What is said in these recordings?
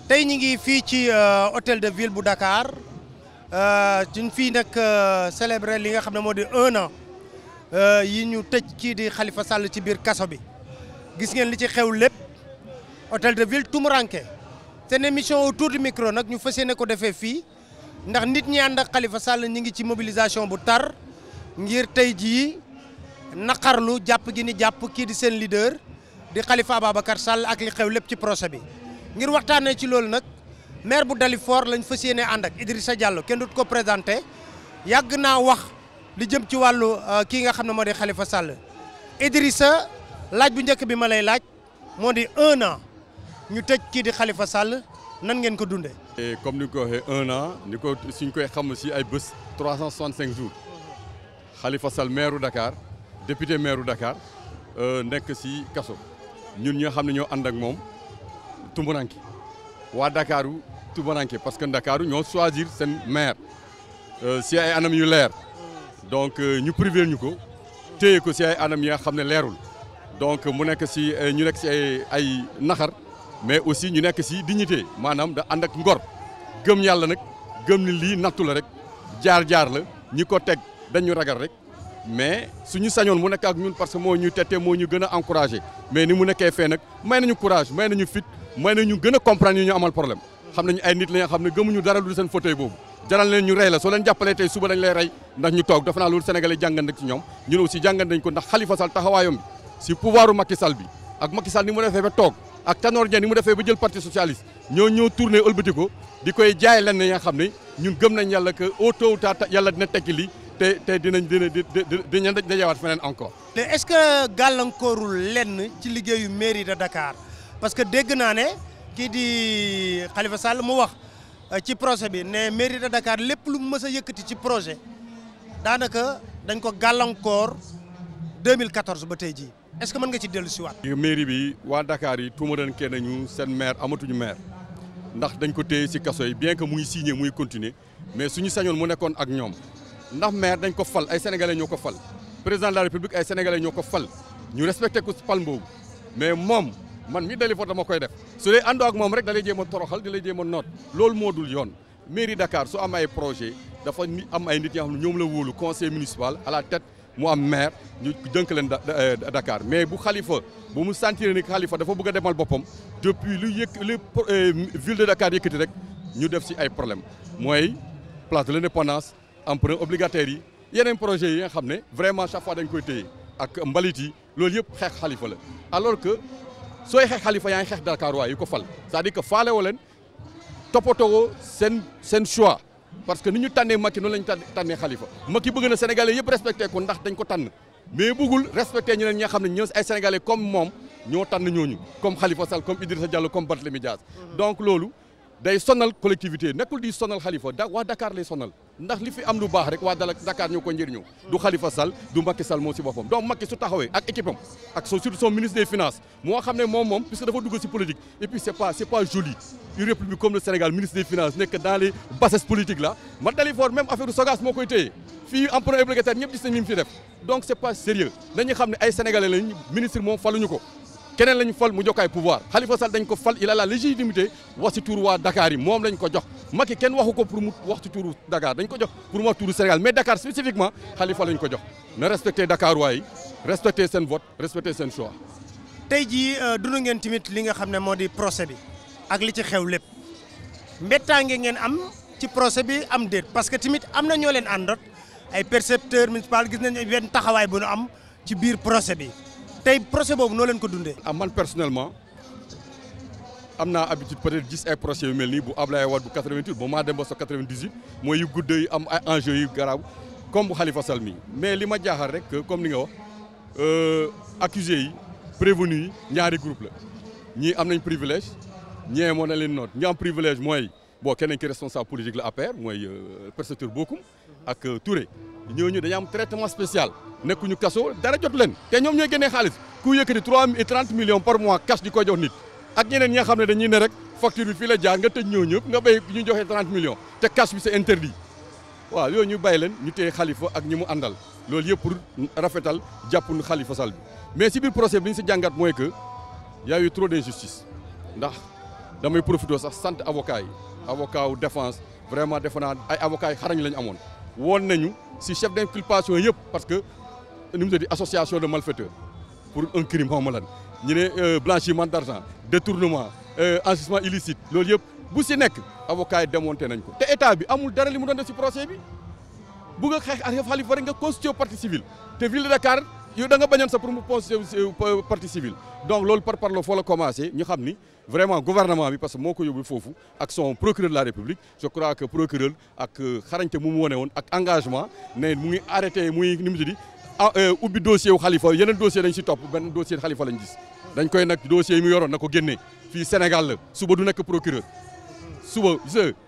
tey ñi ngi fii ci hôtel de ville bu Dakar ñu fii nag célébrer li nga xam ne moo di 1 an yi ñu tëj kii di Khalifa Sall ci biir kaso bi gis ngeen li ci xew lépp hôtel de ville tumuranke seen émission autour du micro nag ñu fas yéene ko defee fii ndax nit ñi ànd ak Khalifa Sall ñi ngi ci mobilisation bu tar ngir tey jii naqarlu jàpp gi ni jàpp kii di seen leader di Khalifa Ababacar Sall ak li xew lépp ci procès bi ngir waxtaanee ci loolu nag maire bu Dalifort lañ fas yéene ànd ak Idrissa Diallo kenn dut ko présenté yàgg naa wax li jëm ci wàllu kii nga xam ne moo di Khalifa Sall Idrissa laaj bu njëkk bi ma lay laaj moo di 1 an ñu tëj kii di Khalifa Sall nan ngeen ko dundee. comme ni ko waxee 1 an ni ko suñ koy xam si ay bés 365 jours Khalifa Sall maire Dakar député maire Dakar nekk si kaso ñun ñi nga xam ne ñoo ànd ak moom. Tumuranke waa Dakaru Tumuranke parce que Dakaru ñoo choisir seen maire si ay anam yu leer donc ñu privé ñu ko téye ko si ay anam yi nga xam ne leerul donc mu nekk si ñu nekk si ay naxar mais aussi ñu nekk si dignité maanaam da ànd ak ngor gëm yàlla nag gëm ni lii nattu la rek jaar-jaar la ñi ko teg dañu ragal rek mais suñu sañoon mu nekk ak ñun parce que moo ñu tette moo ñu gën a encouragé mais ni mu nekkee fee nag may nañu courage may nañu fit mooy na ñu gën a comprendre ñu amal problème xam nañu ay nit la nga xam ne gëmuñu dara lu seen fauteuil boobu jaral leen ñu rey la soo leen jàppalee tey suba dañ lay rey ndax ñu toog dafa naa loolu sénégalais jàngan rek ci ñoom ñun aussi jàngan nañ ko ndax Khalifa Sall taxawaayam bi si pouvoiru Macky Sall bi ak Macky Sall ni mu defee ba toog ak Tanor Dieng ni mu defee ba jël parti socialiste ñoo tourné ëlbati ko di koy jaay leen nga xam ne ñun gëm nañ yàlla que au tôt ou tard yàlla dina tekki lii te dinañ dajewaat feneen encore. te est-ce que gàllankoorul lenn ci liggéeyu mairie de Dakar parce que dégg naa ne kii di Khalifa Sall mu wax ci projet bi ne mairie de Dakar lépp lu mu mës a yëkkati ci projet daanaka dañ ko gàllankoor 2014 ba tey jii est-ce que mën nga ci dellu si waat. mairie bi waa Dakar yi tuumaranke nañu seen maire amatuñu maire ndax dañ ko téye si kaso yi bien que muy signé muy continuer mais suñu sañoon mu nekkoon ak ñoom ndax maire dañ ko fal ay sénégalais ñoo ko fal président de la république ay sénégalais ñoo ko fal ñu respecté ko fal boobu mais moom. man mi Dalifort dama koy def su dee àndoo ak moom rek da lay jéem a toroxal da lay jéem a noot loolu moo dul yoon mairie Dakar su am ay projet dafa am ay nit yoo xam ne ñoom la wóolu conseil municipal à la tête mu am maire ñu dënk leen Dakar mais bu Khalifa bu mu sentir ni Khalifa dafa bëgg a demal boppam depuis lu ville de Dakar yëkkati rek ñu def si ay problème mooy place de l'indépendance emprunt obligataire yi yeneen projets yi nga xam ne vraiment chaque fois dañ koy téye ak mbalit yi loolu yëpp xeex Khalifa la alors que sooy xeex Khalifa yaa ngi xeex Dakar waa yi ko fal c'est-à-dire que faale woo leen toppatoo seen choix parce que ni ñu tànnee Macky noonu la ñu tànnee Khalifa Macky bëgg na Sénégalais yëpp respecté ko ndax dañ ko tànn mais bëggul respecté ñeneen ñi nga xam ne ñoo ay Sénégalais comme moom ñoo tànn ñooñu comme Khalifa Sall comme Idrissa Diallo comme Barthélémy Dias donc loolu day sonal collectivité nekkul di sonal Khalifa waa Dakar lay sonal ndax li fi am lu baax rek waa Dakar ñoo ko njëriñoo du Khalifa Sall du Macky Sall moo si boppam donc Macky su taxawee ak équipe am ak surtout son ministre des finances moo xam ne moom puisque dafa dugg si politique et puis c'est pas joli une république comme le Sénégal ministre des finances nekk dans les bassesses politiques là ma Dalifort même affaire Sogas moo koy téye fii emprunt obligataire ñëpp gis nañ li mu fi def donc c'est pas sérieux dañuy xam ne ay sénégalais lañ ministre moom faluñu ko keneen lañu fal mu jokkaay pouvoir Khalifa Sall dañ ko fal il a la légitimité wax ci turu waa Dakar yi moom lañ ko jox Macky kenn waxu ko pour mu wax ci turu Dakar dañ ko jox pour mu wax turu Sénégal mais Dakar spécifiquement Khalifa lañ ko jox na respecté Dakar waay respecté seen vote respecté seen choix. tey jii dund ngeen tamit li nga xam ne moo di procès bi ak li ci xew lépp mbettaange ngeen am ci procès bi am déet parce que tamit am na ñoo leen àndoot ay percepteur municipal gis nañu benn taxawaay bu nu am ci biir procès bi. tey procès boobu noo leen ko dundee. man personnellement am naa habitude peut-être gis ay procès yu mel nii bu Ablaye Wade bu 88 bu Mademba Sow 98 mooy yu gudd yi am ay enjeux yu garaaw comme bu Khalifa Sall mi mais li ma jaaxal rek comme ni nga wax accusés yi prévenus yi ñaari groupe la ñii am nañ privilège ñee moo na leen noot ñi am privilège mooy bon keneen ki responsable politique la APR mooy percepteur Bokum ak Touré ñooñu dañu am traitement spécial nekkuñu kaso dara jot leen te ñoom ñooy génnee xaalis ku yëkkati 30 millions par mois cash di ko jox nit ak ñeneen ñi nga xam ne dañuy ne rek facture bi fii la jaar nga tëj ñoo ñëpp nga béy ñu joxe 30 millions te cash bi c'est interdit waaw yooyu ñu bàyyi leen ñu téye Khalifa ak ñi mu àndal loolu yëpp pour rafetal jàpp Khalifa Sall bi mais si biir procès bi li ñu si jàngat mooy que y a eu trop d'injustice ndax damay profité sax sant avocat yi avocat wu défense vraiment defe naa ay avocats yi xarañ lañu amoon woon nañu si chef d'inculpation yëpp parce que ni mu tudd association de malfaiteurs pour un crime xaw ma lan ñu ne blanchiment d'argent détournement enrichissement illicite loolu yëpp bu si nekk avocats yi démonté nañ ko te état bi amul dara li mu doon def si procès bi bëgg a xeex ak Khalifa rek nga constitué partie civile te ville de Dakar yow da nga bañoon sa pour mu constitué partie civile donc loolu par parlo foo la commencé ñu xam ni vraiment gouvernement bi parce que moo ko yóbbu foofu ak son procureur de la République je crois que procureur ak xarañte mu wone woon ak engagement ne mu ngi arrêté muy ni mu tudd ubbi dossier wu Khalifa yeneen dossier dañ si topp benn dossier Khalifa lañ gis dañ koy nag dossier yi mu yoroon na ko génnee fii Sénégal la suba du nekk procureur suba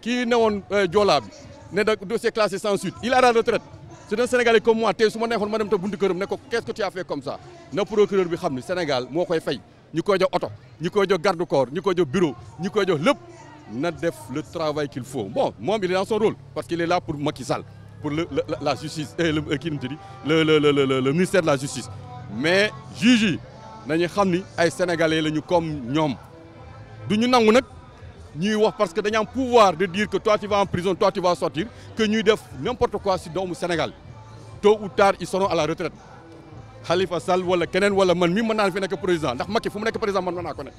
kii newoon Joola bi ne da dossier classé sans suite il a la retraite c'est un Sénégalais comme moi tey su ma neexoon ma dem te buntu këram ne ko qu'est-ce que tu as fait comme ça na procureur bi xam ni Sénégal moo koy fay ñu koy jox oto ñu koy jox garde corps ñu koy jox bureau ñu koy jox lépp na def le travail qu'il faut bon moom il est dans son rôle parce qu'il est là pour Macky Sall pour la justice kii nu mu tudd le ministère de la justice mais juge yi nañu xam ni ay Sénégalais lañu comme ñoom du ñu nangu nag ñuy wax parce que dañu am pouvoir de dire que toi tu vas en prison toi tu vas sortir que ñuy def n'importe quoi si doomu Sénégal tôt ou tard ils seront à la retraite Khalifa Sall wala keneen wala man mi mën naa fi nekk président ndax Macky fu mu nekk président man mën naa ko nekk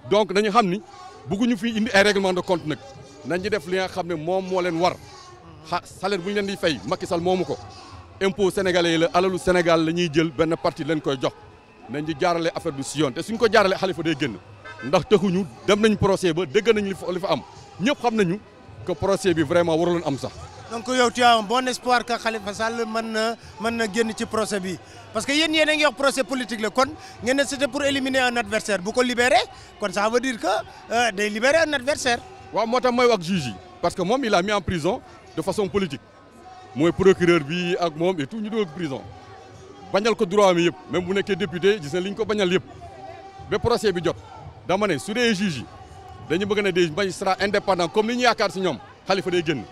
donc nañu xam ni bëgguñu fi indi ay règlement de compte nag nañu def li nga xam ne moom moo leen war salaire bu ñu leen di fay Macky Sall moomu ko impôt sénégalais yi la alalu Sénégal la ñuy jël benn partie leen koy jox nañ di jaarale affaire du si yoon te suñ ko jaarale Khalifa day génn ndax taxuñu dem nañ procès ba dégg nañ li fa am ñëpp xam nañu que procès bi vraiment waruloon am sax. donc yow tu as un bon espoir que Khalifa Sall mën na génn ci procès bi parce que yéen a ngi wax procès politique la kon ngeen ne c'était pour éliminer un adversaire bu ko libéré kon ça veut dire que day libérer un adversaire. waaw moo tax may wax juge yi parce que moom il a mis en prison de façon politique mooy procureur bi ak moom et tout ñu doon prison bañal ko droit mi yëpp même bu nekkee député gis na li ñu ko bañal yëpp ba procès bi jot. dama ne su dee juge yi dañu bëgg ne des magistrats indépendants comme ni ñu yaakaar si ñoom Khalifa day génn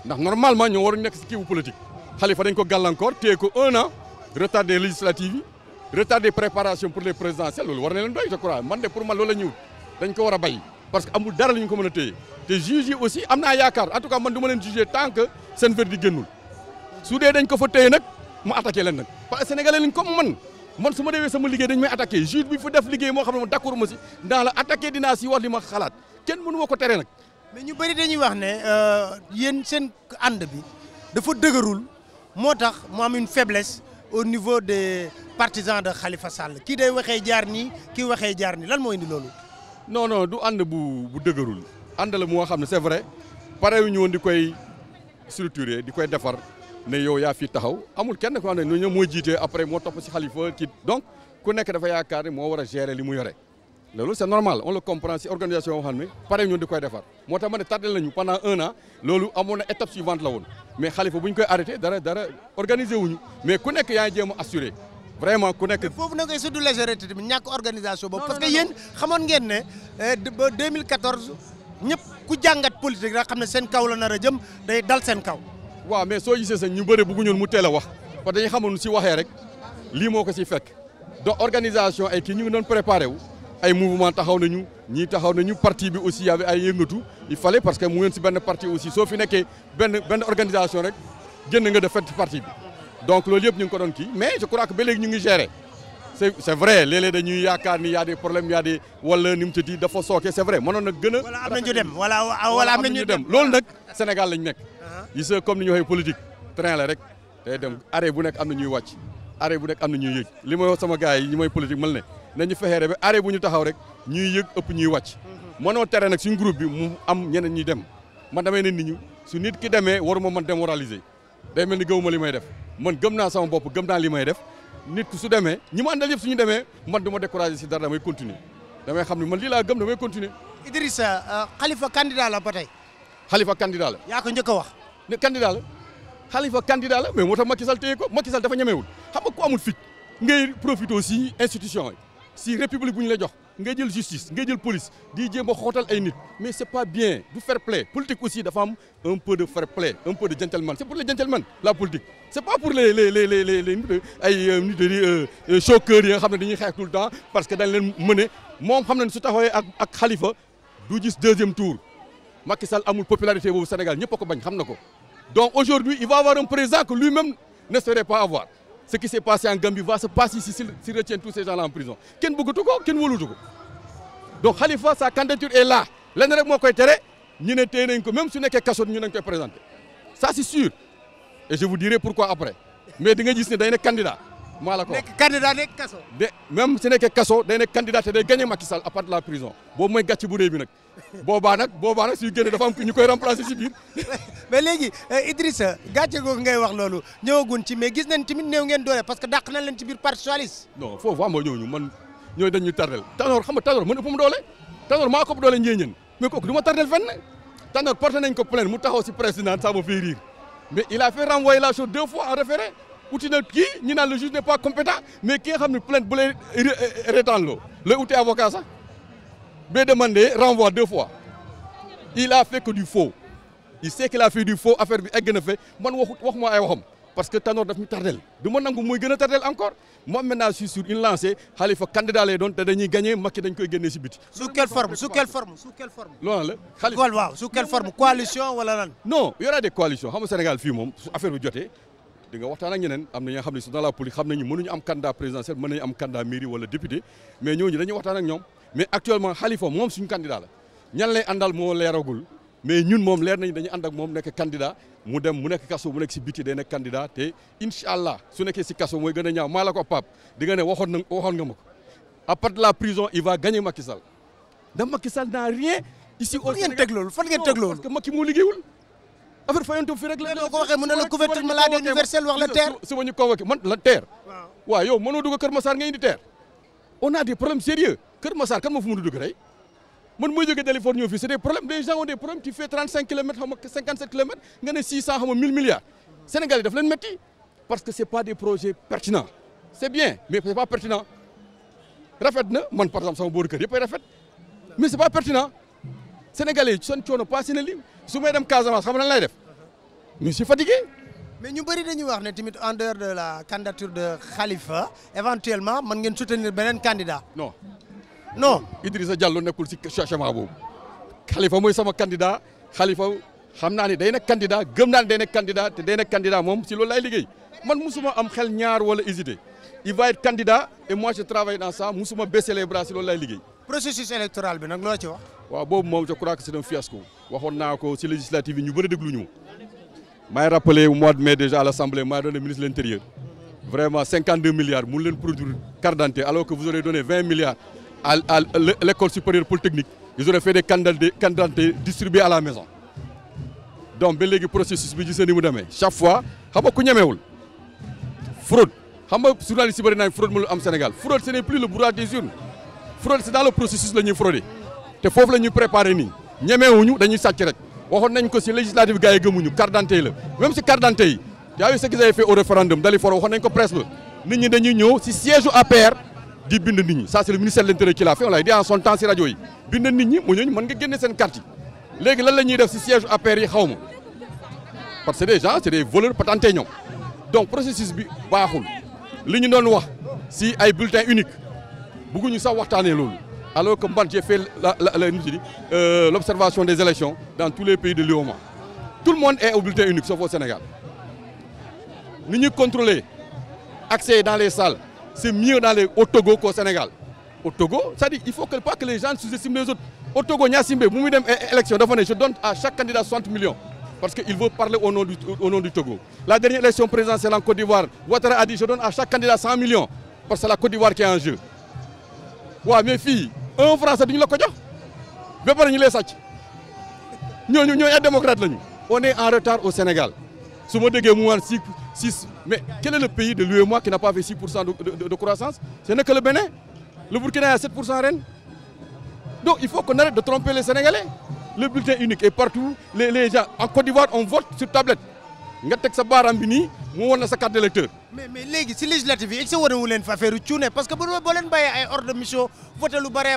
ndax normalement ñoo waruñu nekk si kiiwu politique Khalifa dañ ko gàllankoor téye ko 1 an retard des législatives yi retard des préparations pour les présidentielles loolu war na leen doy je crois man de pour man loolu la ñëw dañ ko war a bay parce que amul dara la ñu ko mën a téye te juge yi aussi am naa yaakaar en tout cas man du ma leen juger tant que seen verdict génnul su dee dañ ko fa téye nag mu attaqué leen nag parce que sénégalais lañ comme man su ma demee sama liggéey dañ may attaqué juge bi fu def liggéey moo xam ne ma d'accord ma si ndaa la attaqué dinaa si wax li ma xalaat kenn mënu ma ko tere nag. mais ñu bëri dañuy wax ne yéen seen ànd bi dafa dëgërul moo tax mu am une faiblesse au niveau des partisans de Khalifa Sall kii day waxee jaar nii kii waxee jaar nii lan moo indi loolu. non du ànd bu dëgërul ànd la moo xam ne c'est vrai pare wu ñu woon di koy structurer di koy defar. ne yow yaa fi taxaw amul kenn ko xam ne ñoom mooy jiite après moo topp si Khalifa kii donc ku nekk dafa yaakaar ne moo war a gérer li mu yore loolu c'est normal on le comprend si organisation yoo xam ne pare ñun di koy defar moo tax ma ne tardé nañu pendant 1 an loolu amoon na étape suivante la woon mais Khalifa bu ñu koy arrêté dara organiser wuñu mais ku nekk yaa ngi jéem a assuré vraiment ku nekk. foofu nag ay surtout légèreté tamit ñàkk organisation boobu. parce que yéen xamoon ngeen ne ba 2014 ñëpp ku jàngat politique rek xam ne seen kaw la nar a jëm day dal seen kaw. waaw mais soo gisee sax ñu bëri bëgguñu mu teel a wax parce que dañu xamoon si waxee rek lii moo ko si fekk donc organisation ay kii ñu ngi doon préparé wu ay mouvement taxaw nañu ñii taxaw nañu parti bi aussi y avait ay yëngatu il fallait parce que mu ngeen si benn parti aussi soo fi nekkee benn organisation rek génn nga def fekk parti bi donc loolu yëpp ñu ngi ko doon kii mais je crois que ba léegi ñu ngi gérer c'est vrai léeg-léeg dañuy yaakaar ni y a des problèmes y a des wala ni mu tëddi dafa sooke c'est vrai mënoon na gën a. wala am na ñu dem wala am na ñu dem loolu nag Sénégal lañ nekk. gis nga comme ni ñu waxee politique train la rek day dem arrêt bu nekk am na ñuy wàcc arrêt bu nekk am na ñuy yëg li may wax sama gars yi ñi mooy politique mel ne nañu fexee ba arrêt bu ñu taxaw rek ñuy yëg ëpp ñuy wàcc mënoo tere nag suñu groupe bi mu am ñeneen ñuy dem man damay ne nit ñi su nit ki demee waruma man démoraliser day mel ni gëwuma li may def man gëm naa sama bopp gëm naa li may def nit ku su demee ñi ma àndal yëpp suñu demee man du ma décourager si dara damay continuer damay xam ne man lii laa gëm damay continuer. Idrissa Khalifa candidat la ba tey. Khalifa candidat la. yaa ko njëkk a wax. ne candidat la Khalifa candidat la mais moo tax Macky Sall téye ko Macky Sall dafa ñemewul xam nga ku amul fit ngay profité aussi institution yi si république bu ñu la jox ngay jël justice ngay jël police di jéem a xootal ay nit mais c'est pas bien du fair play politique aussi dafa am un peu de fair play un peu de gentleman c'est pour les gentlemen la politique c'est pas pour les ay nit yi choqueurs yi nga xam ne dañuy xeex tout le temps parce que dañ leen mëne moom xam nañ su taxawee ak Khalifa du gis deuxième tour Macky Sall amul popularité boobu Sénégal ñëpp a ko bañ xam na ko donc aujourd'hui il va avoir un président que lui-même n'espérait pas avoir ce qui s'est passé en Gambie va se passer ici s'il retient tous ces gens-là en prison kenn bëggatu ko kenn wóolutu ko donc Khalifa sa candidature est là lenn rek moo koy tere ñu ne téye nañ ko même su nekkee kaso ñu nañ koy présenter ça c'est sûr et je vous dirai pourquoi après mais di nga gis ne day nekk candidat maa la ko wax nekk candidat nekk kaso. de même su nekkee kaso day nekk candidat te day gagné Macky Sall à part de la prison boobu mooy gàcce bu rëy bi nag boobaa nag suy génne dafa am ñu koy remplacer si biir. mais léegi Idrissa gàcce googu ngay wax loolu ñëwagun ci mais gis nañ tamit néew ngeen doole parce que dàq nañ leen ci biir parti socialiste. non foofu am ñooñu man ñooy dañ ñu tardel Tanor xam nga Tanor man ëpp mu doole Tanor maa ko ëpp doole njéeñeen mais kooku du ma tardel fenn Tanor porté nañ ko plainte mu taxaw si président ça me fait rire mais il a fait renvoyer la chose 2 fois en référé uti na kii ñu naan le juge n'est pas compétent mais ki nga xam ne plainte bu lay retaan loo lay uti avocat sax ba demandé renvoi 2 fois il a fait que du faux il sait qu'il a fait du faux affaire bi egg na fe man waxuma ay waxam parce que Tanor daf ñu tardel du ma nangu muy gën a tardel encore moi maintenant je suis sur une lancée Khalifa candidat lay doon te dañuy gagné Macky dañ koy génnee si biti. sous quelle forme loolu la Khalifa waaw sous quelle forme coalition wala lan. non y aura des coalitions xam nga Sénégal fii moom su affaire bi jotee di nga waxtaan ak ñeneen am na ñoo xam ne si dans la politique xam nañu mënuñu am candidat présidentiel mën nañu am candidat mairie wala député mais ñooñu dañuy waxtaan ak ñoom mais actuellement Khalifa moom suñu candidat la ñan lay àndal moo leeragul mais ñun moom leer nañu dañuy ànd ak moom nekk candidat mu dem mu nekk kaso mu nekk si biti day nekk candidat te incha allah su nekkee si kaso mooy gën a ñaaw maa la ko Pape di nga ne waxoon nga ma ko à part de la prison il va gagner Macky Sall ndax Macky Sall n'a rien ici au Sénégal fan ngeen teg loolu parce que Macky moo liggéeyul affaire fayanto fi rek la ko waxee mu ne la couverture maladie universelle wax la TER su ma ñu convoqué man la TER waaw yow mënoo dugg Kër Massar nga indi TER on a des problèmes sérieux Kër Massar kan moo fu mën a dugg rey man mooy jógee Dalifort ñëw fii c'est des problèmes les gens ont des problèmes tu fais 35 kilomètres xam nga 57 kilomètres nga ne 600 xam nga 1000 milliards Sénégal yi daf leen métti parce que c'est pas des projets pertinents c'est bien mais c'est pas pertinent rafet na man par exemple sama booru kër yëpp ay rafet mais c'est pas pertinent Sénégalais yi seen coono passé na li su may dem Casamance xam nga lan lay def mais je suis fatigué. mais ñu bëri dañuy wax ne tamit en dehors de la candidature de Khalifa éventuellement mën ngeen soutenir beneen candidat. non Idrissa Diallo nekkul si chemin boobu Khalifa mooy sama candidat Khalifa xam naa ne day nekk candidat gëm naa ne day nekk candidat te day nekk candidat moom si loolu laay liggéey man musuma am xel ñaar wala hésiter il va être candidat et moi je travaille dans ça musuma baisser les bras si loolu laay liggéey. processus électoral bi nag loo ci wax. waaw boobu moom je crois que c'est un fiasco waxoon naa ko si législative yi ñu bëri déglu ñu maay rappelé au mois de mai déjà à l'Assemblée maa donné ministre de l'Intérieur vraiment 52 milliards mun leen produire carte d'identité alors que vous aurez donné 20 milliards à l'école supérieure polytechnique ils auraient fait des cartes d'identité distribuées à la maison donc ba léegi processus bi gisee ni mu demee chaque fois xam nga ku ñemewul fraude xam nga journaliste yi bëri naa fraude mu am Sénégal fraude ce n'est plus le bourrage des urnes fraude c'est dans le processus la ñuy frauder te foofu la ñuy préparer nii ñemewuñu dañuy sàcc rek waxoon nañ ko si législative gars yi gëmuñu carte d'identité yi la même si carte d'identité yi yaa ngi ce qu'ils avaient fait au référendum Dalifort waxoon nañ ko presse ba nit ñi dañuy ñëw si siège u APR di bind nit ñi ça c'est le ministère de l'Intérieur qui l'a fait on l'a dit en son temps si rajo yi bind nit ñi mu ñooñu mën nga génne seen carte yi léegi lan la ñuy def si siège u APR yi xaw ma parce que des gens c'est des voleurs patentés ñoom donc processus bi baaxul li ñu doon wax si ay bulletins uniques bëgguñu sax waxtaanee loolu alors que man j'ai fait l'observation des élections dans tous les pays de l'UEMOA tout le monde est au bulletin unique sauf au Sénégal ni ñuy contrôler accès dans les salles c'est mieux au Togo qu'au Sénégal au Togo c'est-à-dire il faut que pas que les gens sous-estiment les autres au Togo Gnassingbé bu muy dem élection dafa ne je donne à chaque candidat 60 millions parce que il veut parler au nom du Togo la dernière élection présidentielle en Côte d'Ivoire Ouattara a dit je donne à chaque candidat 100 millions parce que c'est la Côte d'Ivoire qui est en jeu waaw mais fii un Français duñu la ko jox ba pare ñu lay sàcc ñooñu ay démocrate lañu on est en retard au Sénégal su ma déggee mu waan 6 mais quel est le pays de l'UEMOA qui n'a pas fait 6% de croissance ce n'est que le Bénin le Burkina est à 7% ren donc il faut qu'on arrête de tromper les Sénégalais le bulletin unique est partout les gens en Côte d'Ivoire on vote sur tablette nga teg sa baaraam bi nii mu won na sa carte d'électeur mais léegi si législative yi wane wu leen fa affaire yu cuune parce que boo leen bàyyee ay ordre de mission voté lu bare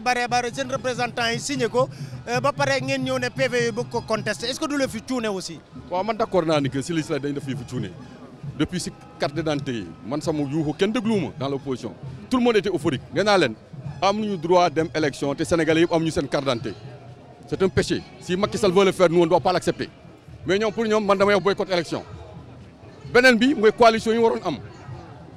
seen représentants yi signé ko ba pare ngeen ñëw ne PV yi bëgg ko contester est-ce que du la fi cuune aussi. waaw man d'accord naa ni que si législative dañ def fi cuune depuis si carte d'identité yi man sama yuuxu kenn dégluwuma dans l'opposition tout le monde était euphorique nee naa leen am nañu droit dem élection te Sénégalais yëpp am ñu seen carte d'identité c'est un péché. Si Macky Sall veut le faire, nous on ne doit pas l'accepter. Mais ñoom pour ñoom man damay wax boycott élection beneen bi mooy coalition yi waroon am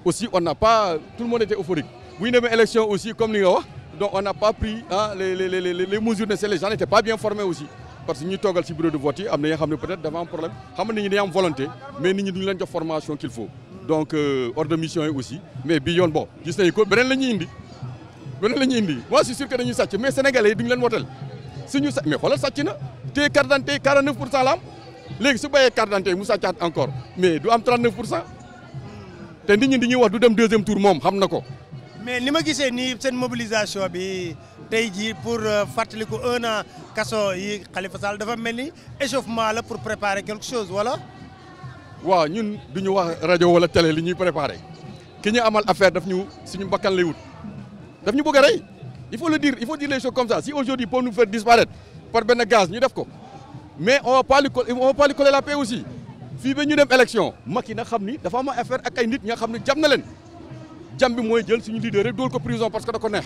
aussi on n'a pas tout le monde était euphorique bu ñu demee élection aussi comme ni nga wax donc on n'a pas pris les mesures nécessaires. Les gens n'étaient pas bien formés aussi parce que ñi toogal ci bureau de vote yi am na yoo xam ne peut-être dafa am problème xam nga nit ñi dañu am volonté mais nit ñi duñu leen jox formation qu'il faut donc ordre de mission yi aussi mais bi yoon bon gis nañu ko beneen la ñuy indi moi je suis sûr que dañuy sàcc mais sénégalais yi duñu leen wotel suñu sa mais xoolal sàcc na te carte d'identité 49% la am léegi su bayee carte d'identité mu sàccaat encore mais du am 39% te nit ñi dañuy wax du dem deuxième tour moom xam na ko. mais ni ma gisee nii seen mobilisation bi tey jii pour fàttaliku 1 an kaso yi Khalifa Sall dafa mel ni échauffement la pour préparer quelque chose wala. waaw ñun du ñu wax rajo wala télé li ñuy préparer ki ñu amal affaire daf ñu suñu bakkan lay wut daf ñu bëgg a rey il faut le dire il faut dire les choses comme ça si aujourd'hui pour nous faire disparaître par benn gaz ñu def ko. mais on va pas lui coller la paix aussi fii ba ñu dem élection Macky na xam ni dafa am affaire ak ay nit ñi nga xam ne jam na leen jam bi mooy jël suñu leader rek dool ko prison parce que da ko neex.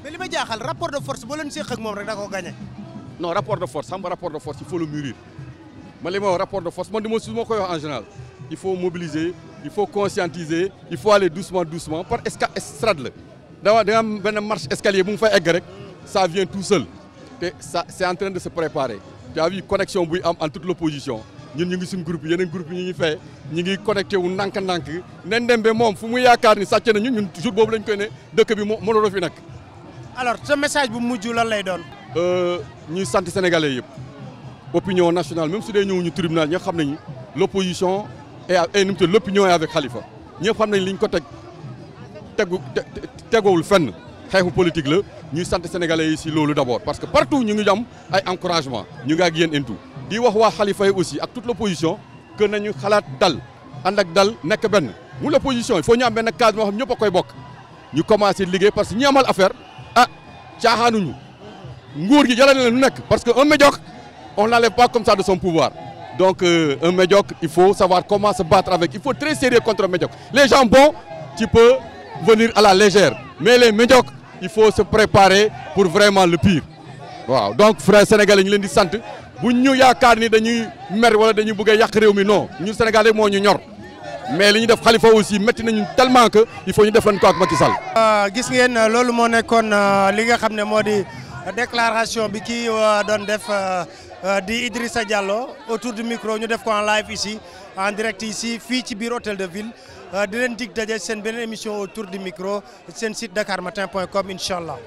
mais li ma jaaxal rapport de force boo leen séq ak moom rek da koo gagné. non rapport de force xam nga rapport de force il faut le mûrir man li ma wax rapport de force man su ma koy wax en général il faut mobiliser il faut conscientiser il faut aller doucement par estrade la da am benn marche escalier bu mu fay egg rek ça vient tout seul te ça c'est en train de se préparer. tu as vu connexion buy am en toute l'opposition ñun ñu ngi suñu groupe yeneen groupe yi ñu ngi fay ñu ngi connecté wu ndànk-ndànk nen dem ba moom fu mu yaakaar ni sàcc nañu ñun toujours boobu lañ koy ne dëkk bi mënuloo fi nekk. alors ce message bu mujj lan lay doon. ñuy sant sénégalais yëpp opinion nationale même su dee ñëwuñu tribunal ñëpp xam nañu l'opposition et l'opinion est avec Khalifa ñëpp xam nañ li ñu ko tegowul fenn xeexu politique la ñuy sant sénégalais yi si loolu d'abord parce que partout ñu ngi am ay encouragement ñu ngi ak yéen en tout di wax waa Khalifa yi aussi ak toute l'opposition que nañu xalaat dal ànd ak dal nekk benn mu l'opposition il faut ñu am benn case moo xam ñëpp a koy bokk ñu commencé liggéey parce que ñi amal affaire caaxaanuñu nguur gi jaral na leen lu nekk parce que un médiocre on n'enlève pas comme ça de son pouvoir donc un médiocre il faut savoir comment se battre avec il faut très sérieux contre un médiocre les gens bons tu peux venir à la légère mais les médiocres il faut se préparer pour vraiment le pire waaw donc frères sénégalais ñu leen di sant bu ñu yaakaar ni dañuy mer wala dañuy bëgg a yàq réew mi non ñun sénégalais moo ñu ñor mais li ñu def Khalifa aussi métti nañu tellement que il faut ñu def leen ko ak Macky Sall. gis ngeen loolu moo nekkoon li nga xam ne moo di déclaration bi kii doon def di Idrissa Diallo autour du micro ñu def ko en live ici en direct ici fii ci biir hôtel de ville di leen dig daje seen beneen émission autour du micro seen site dakarmatin.com incha allah.